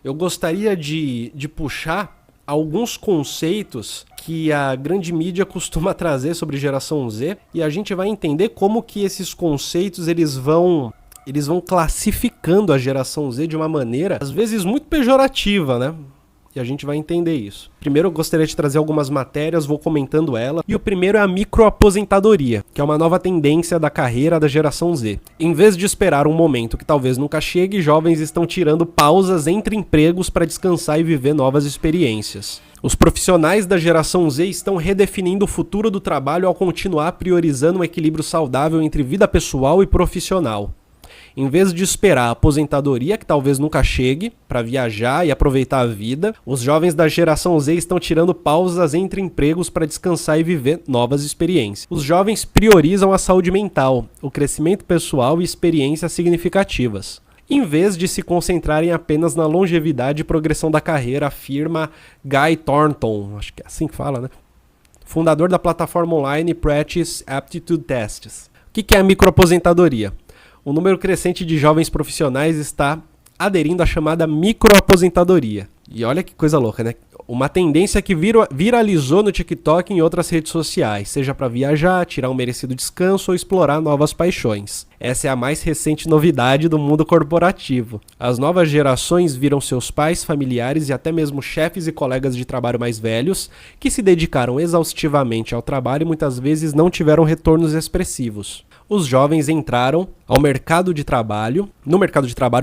eu gostaria de puxar alguns conceitos que a grande mídia costuma trazer sobre geração Z e a gente vai entender como que esses conceitos eles vão classificando a geração Z de uma maneira às vezes muito pejorativa, né? E a gente vai entender isso. Primeiro eu gostaria de trazer algumas matérias, vou comentando ela. E o primeiro é a microaposentadoria, que é uma nova tendência da carreira da geração Z. Em vez de esperar um momento que talvez nunca chegue, jovens estão tirando pausas entre empregos para descansar e viver novas experiências. Os profissionais da geração Z estão redefinindo o futuro do trabalho ao continuar priorizando um equilíbrio saudável entre vida pessoal e profissional. Em vez de esperar a aposentadoria, que talvez nunca chegue, para viajar e aproveitar a vida, os jovens da geração Z estão tirando pausas entre empregos para descansar e viver novas experiências. Os jovens priorizam a saúde mental, o crescimento pessoal e experiências significativas, em vez de se concentrarem apenas na longevidade e progressão da carreira, afirma Guy Thornton, acho que é assim que fala, né? Fundador da plataforma online Practice Aptitude Tests. O que é a microaposentadoria? O número crescente de jovens profissionais está aderindo à chamada microaposentadoria. E olha que coisa louca, né? Uma tendência que viralizou no TikTok e em outras redes sociais, seja para viajar, tirar um merecido descanso ou explorar novas paixões. Essa é a mais recente novidade do mundo corporativo. As novas gerações viram seus pais, familiares e até mesmo chefes e colegas de trabalho mais velhos, que se dedicaram exaustivamente ao trabalho e muitas vezes não tiveram retornos expressivos. Os jovens entraram no mercado de trabalho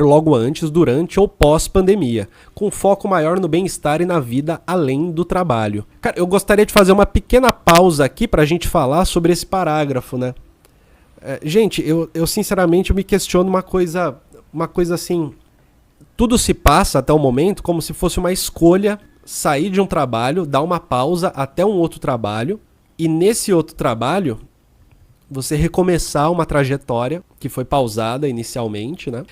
logo antes, durante ou pós-pandemia, com foco maior no bem-estar e na vida além do trabalho. Cara, eu gostaria de fazer uma pequena pausa aqui para a gente falar sobre esse parágrafo, né? Gente, eu sinceramente me questiono uma coisa assim, tudo se passa até o momento como se fosse uma escolha sair de um trabalho, dar uma pausa até um outro trabalho, e nesse outro trabalho você recomeçar uma trajetória que foi pausada inicialmente, né?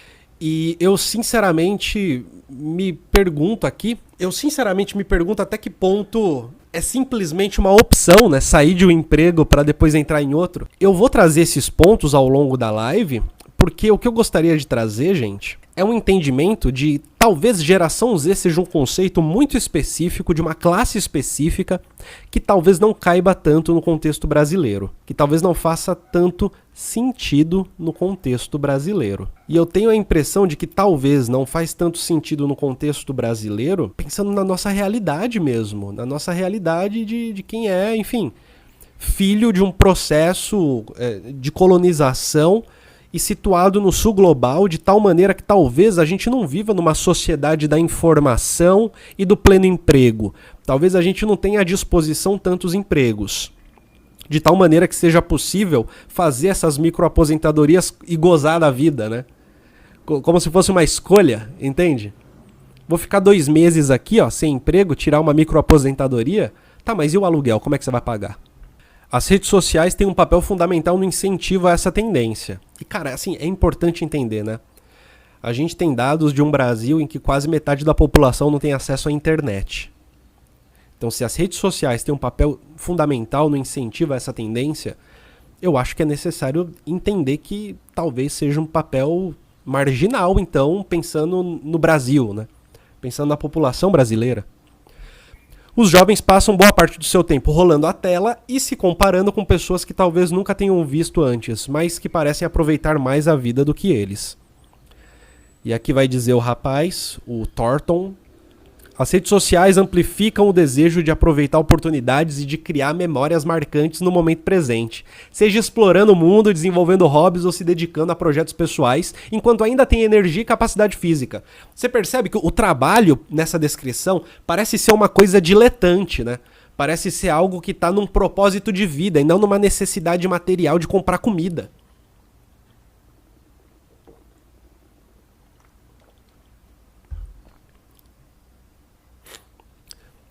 E eu sinceramente me pergunto até que ponto é simplesmente uma opção, né? Sair de um emprego para depois entrar em outro. Eu vou trazer esses pontos ao longo da live, porque o que eu gostaria de trazer, gente, é um entendimento de talvez geração Z seja um conceito muito específico de uma classe específica que talvez não caiba tanto no contexto brasileiro, que talvez não faça tanto sentido no contexto brasileiro. E eu tenho a impressão de que talvez não faz tanto sentido no contexto brasileiro, pensando na nossa realidade mesmo, na nossa realidade de quem é, enfim, filho de um processo de colonização e situado no sul global de tal maneira que talvez a gente não viva numa sociedade da informação e do pleno emprego. Talvez a gente não tenha à disposição tantos empregos. De tal maneira que seja possível fazer essas microaposentadorias e gozar da vida, né? Como se fosse uma escolha, entende? Vou ficar 2 meses aqui, ó, sem emprego, tirar uma microaposentadoria? Tá, mas e o aluguel? Como é que você vai pagar? As redes sociais têm um papel fundamental no incentivo a essa tendência. E, cara, assim, é importante entender, né? A gente tem dados de um Brasil em que quase metade da população não tem acesso à internet. Então, se as redes sociais têm um papel fundamental no incentivo a essa tendência, eu acho que é necessário entender que talvez seja um papel marginal, então, pensando no Brasil, né? Pensando na população brasileira. Os jovens passam boa parte do seu tempo rolando a tela e se comparando com pessoas que talvez nunca tenham visto antes, mas que parecem aproveitar mais a vida do que eles. E aqui vai dizer o rapaz, o Thornton: as redes sociais amplificam o desejo de aproveitar oportunidades e de criar memórias marcantes no momento presente, seja explorando o mundo, desenvolvendo hobbies ou se dedicando a projetos pessoais, enquanto ainda tem energia e capacidade física. Você percebe que o trabalho, nessa descrição, parece ser uma coisa diletante, né? Parece ser algo que está num propósito de vida e não numa necessidade material de comprar comida.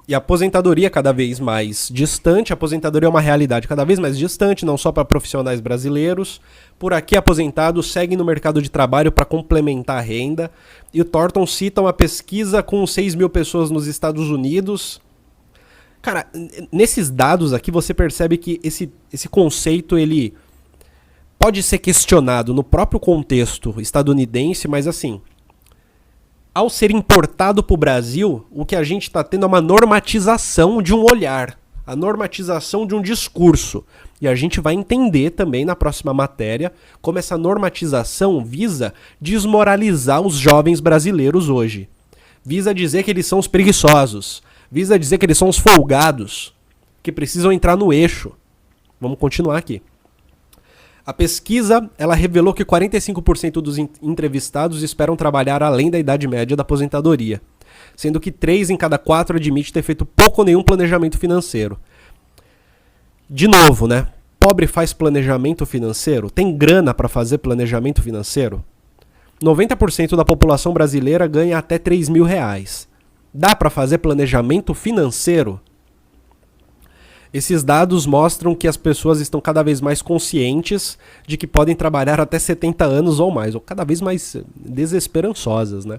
E a aposentadoria cada vez mais distante, a aposentadoria é uma realidade cada vez mais distante, não só para profissionais brasileiros. Por aqui, aposentados seguem no mercado de trabalho para complementar a renda. E o Thornton cita uma pesquisa com 6 mil pessoas nos Estados Unidos. Cara, nesses dados aqui você percebe que esse conceito ele pode ser questionado no próprio contexto estadunidense, mas assim, Ao ser importado para o Brasil, o que a gente está tendo é uma normatização de um olhar, a normatização de um discurso. E a gente vai entender também na próxima matéria como essa normatização visa desmoralizar os jovens brasileiros hoje. Visa dizer que eles são os preguiçosos, visa dizer que eles são os folgados, que precisam entrar no eixo. Vamos continuar aqui. A pesquisa ela revelou que 45% dos entrevistados esperam trabalhar além da idade média da aposentadoria, sendo que 3 em cada 4 admite ter feito pouco ou nenhum planejamento financeiro. De novo, né? Pobre faz planejamento financeiro? Tem grana para fazer planejamento financeiro? 90% da população brasileira ganha até R$3.000. Dá para fazer planejamento financeiro? Esses dados mostram que as pessoas estão cada vez mais conscientes de que podem trabalhar até 70 anos ou mais, ou cada vez mais desesperançosas, né?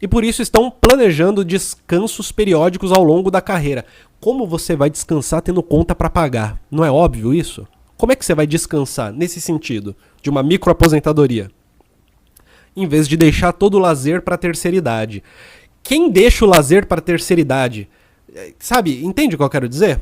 E por isso estão planejando descansos periódicos ao longo da carreira. Como você vai descansar tendo conta para pagar? Não é óbvio isso? Como é que você vai descansar nesse sentido, de uma microaposentadoria? Em vez de deixar todo o lazer para a terceira idade. Quem deixa o lazer para a terceira idade? Sabe, entende o que eu quero dizer?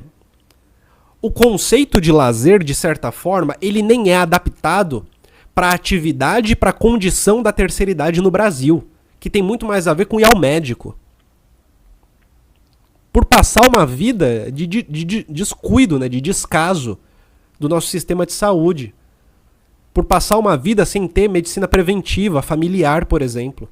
O conceito de lazer, de certa forma, ele nem é adaptado para a atividade e para a condição da terceira idade no Brasil, que tem muito mais a ver com ir ao médico. Por passar uma vida de descuido, né, de descaso do nosso sistema de saúde. Por passar uma vida sem ter medicina preventiva, familiar, por exemplo.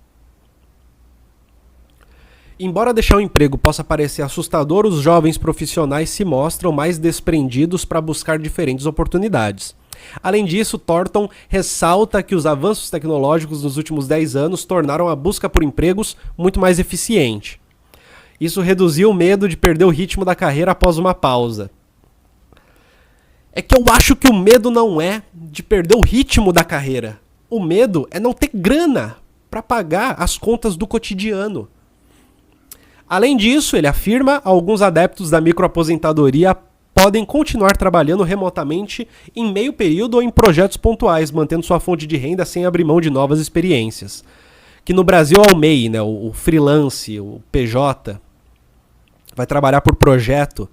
Embora deixar o emprego possa parecer assustador, os jovens profissionais se mostram mais desprendidos para buscar diferentes oportunidades. Além disso, Thornton ressalta que os avanços tecnológicos nos últimos 10 anos tornaram a busca por empregos muito mais eficiente. Isso reduziu o medo de perder o ritmo da carreira após uma pausa. É que eu acho que o medo não é de perder o ritmo da carreira. O medo é não ter grana para pagar as contas do cotidiano. Além disso, ele afirma, alguns adeptos da microaposentadoria podem continuar trabalhando remotamente em meio período ou em projetos pontuais, mantendo sua fonte de renda sem abrir mão de novas experiências. Que no Brasil é o MEI, né, o freelance, o PJ, vai trabalhar por projeto,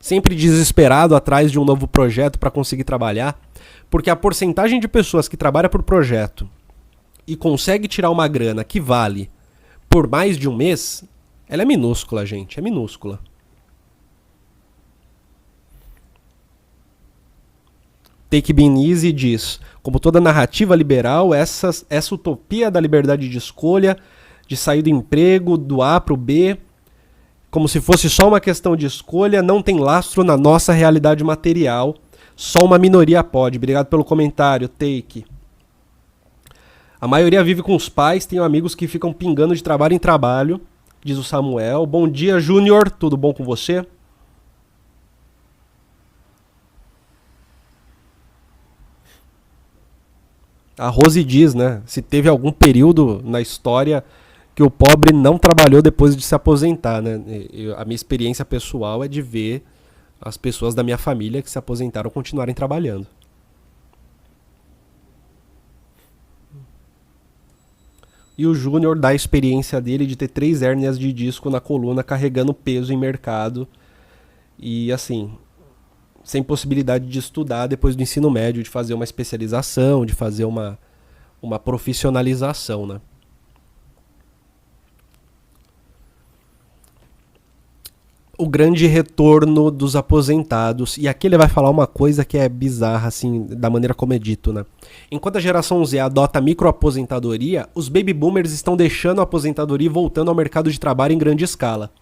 sempre desesperado atrás de um novo projeto para conseguir trabalhar, porque a porcentagem de pessoas que trabalha por projeto e consegue tirar uma grana que vale por mais de um mês, ela é minúscula, gente, é minúscula. Take Bean Easy diz, como toda narrativa liberal, essa utopia da liberdade de escolha, de sair do emprego, do A para o B, como se fosse só uma questão de escolha, não tem lastro na nossa realidade material, só uma minoria pode. Obrigado pelo comentário, Take. A maioria vive com os pais, tenho amigos que ficam pingando de trabalho em trabalho, diz o Samuel. Bom dia, Júnior, tudo bom com você? A Rose diz, né, se teve algum período na história que o pobre não trabalhou depois de se aposentar, né? A minha experiência pessoal é de ver as pessoas da minha família que se aposentaram continuarem trabalhando. E o Júnior dá a experiência dele de ter 3 hérnias de disco na coluna carregando peso em mercado e assim, sem possibilidade de estudar depois do ensino médio, de fazer uma especialização, de fazer uma profissionalização, né? O grande retorno dos aposentados. E aqui ele vai falar uma coisa que é bizarra, assim, da maneira como é dito, né? Enquanto a geração Z adota a microaposentadoria, os baby boomers estão deixando a aposentadoria e voltando ao mercado de trabalho em grande escala.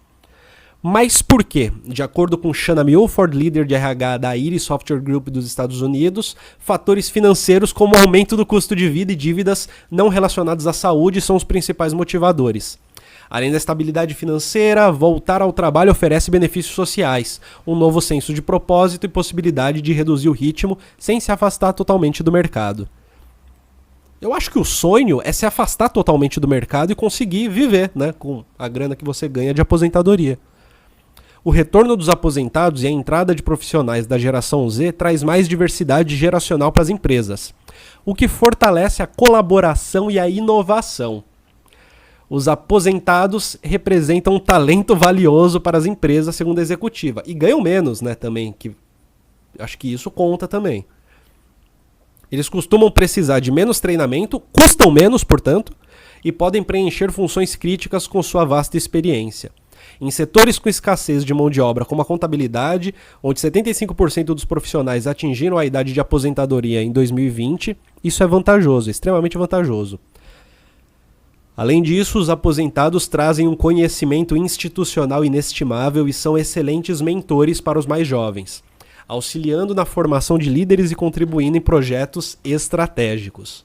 Mas por quê? De acordo com Shanna Milford, líder de RH da Iris Software Group dos Estados Unidos, fatores financeiros como o aumento do custo de vida e dívidas não relacionados à saúde são os principais motivadores. Além da estabilidade financeira, voltar ao trabalho oferece benefícios sociais, um novo senso de propósito e possibilidade de reduzir o ritmo sem se afastar totalmente do mercado. Eu acho que o sonho é se afastar totalmente do mercado e conseguir viver, né, com a grana que você ganha de aposentadoria. O retorno dos aposentados e a entrada de profissionais da geração Z traz mais diversidade geracional para as empresas, o que fortalece a colaboração e a inovação. Os aposentados representam um talento valioso para as empresas, segundo a executiva. E ganham menos, né, também. Acho que isso conta também. Eles costumam precisar de menos treinamento, custam menos, portanto, e podem preencher funções críticas com sua vasta experiência. Em setores com escassez de mão de obra, como a contabilidade, onde 75% dos profissionais atingiram a idade de aposentadoria em 2020, isso é vantajoso, extremamente vantajoso. Além disso, os aposentados trazem um conhecimento institucional inestimável e são excelentes mentores para os mais jovens, auxiliando na formação de líderes e contribuindo em projetos estratégicos.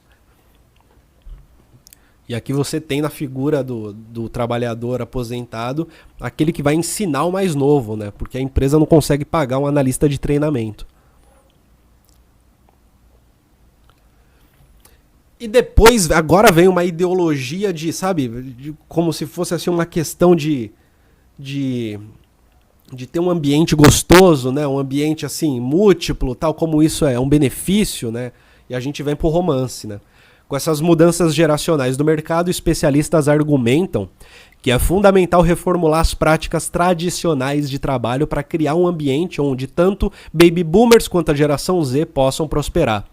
E aqui você tem na figura do trabalhador aposentado aquele que vai ensinar o mais novo, né? Porque a empresa não consegue pagar um analista de treinamento. E depois, agora vem uma ideologia de, sabe, como se fosse assim uma questão de ter um ambiente gostoso, né? Um ambiente assim múltiplo, tal como isso é um benefício, né? E a gente vem pro romance, né? Com essas mudanças geracionais do mercado, especialistas argumentam que é fundamental reformular as práticas tradicionais de trabalho para criar um ambiente onde tanto baby boomers quanto a geração Z possam prosperar.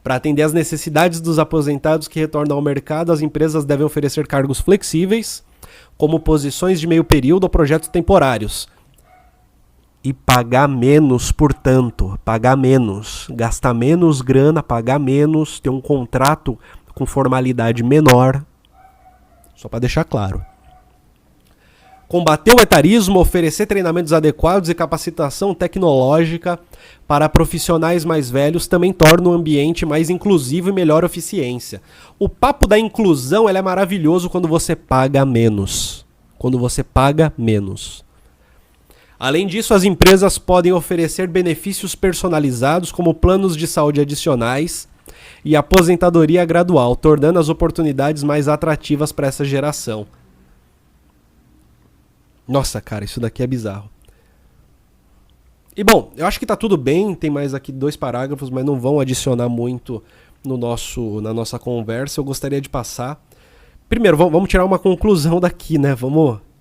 Para atender às necessidades dos aposentados que retornam ao mercado, as empresas devem oferecer cargos flexíveis, como posições de meio período ou projetos temporários. E pagar menos, portanto, pagar menos, gastar menos grana, pagar menos, ter um contrato com formalidade menor, só para deixar claro. Combater o etarismo, oferecer treinamentos adequados e capacitação tecnológica para profissionais mais velhos também torna o ambiente mais inclusivo e melhor eficiência. O papo da inclusão é maravilhoso quando você paga menos. Quando você paga menos. Além disso, as empresas podem oferecer benefícios personalizados, como planos de saúde adicionais e aposentadoria gradual, tornando as oportunidades mais atrativas para essa geração. Nossa, cara, isso daqui é bizarro. E bom, eu acho que tá tudo bem, tem mais aqui 2 parágrafos, mas não vão adicionar muito na nossa conversa. Eu gostaria de passar. Primeiro, vamos tirar uma conclusão daqui, né?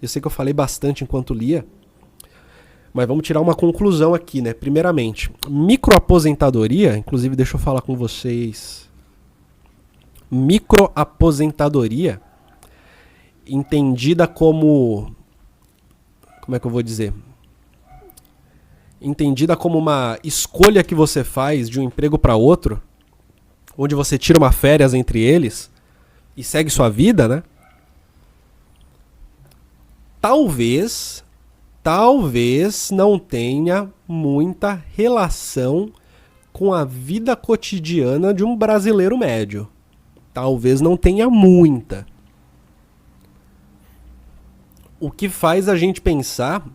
Eu sei que eu falei bastante enquanto lia. Mas vamos tirar uma conclusão aqui, né? Primeiramente, microaposentadoria, inclusive deixa eu falar com vocês. Microaposentadoria, entendida como é que eu vou dizer? Entendida como uma escolha que você faz de um emprego para outro, onde você tira uma férias entre eles e segue sua vida, né? Talvez não tenha muita relação com a vida cotidiana de um brasileiro médio. Talvez não tenha muita. O que faz a gente pensar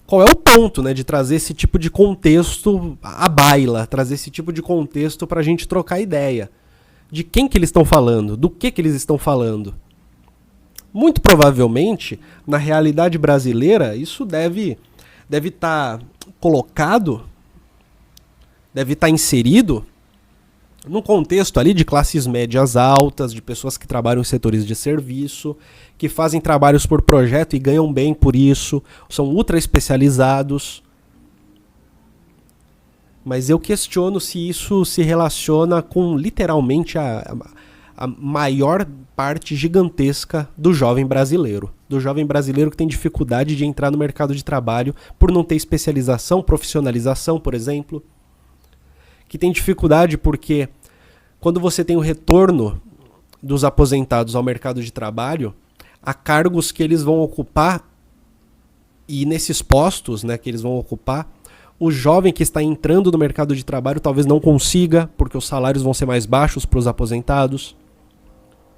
qual é o ponto, né, de trazer esse tipo de contexto à baila, trazer esse tipo de contexto para a gente trocar ideia. De quem que eles estão falando, do que eles estão falando. Muito provavelmente, na realidade brasileira, isso deve estar colocado, deve estar inserido num contexto ali de classes médias altas, de pessoas que trabalham em setores de serviço, que fazem trabalhos por projeto e ganham bem por isso, são ultra especializados. Mas eu questiono se isso se relaciona com literalmente a maior parte gigantesca do jovem brasileiro. Do jovem brasileiro que tem dificuldade de entrar no mercado de trabalho por não ter especialização, profissionalização, por exemplo. Que tem dificuldade porque quando você tem o retorno dos aposentados ao mercado de trabalho, há cargos que eles vão ocupar e nesses postos, né, que eles vão ocupar, o jovem que está entrando no mercado de trabalho talvez não consiga, porque os salários vão ser mais baixos para os aposentados.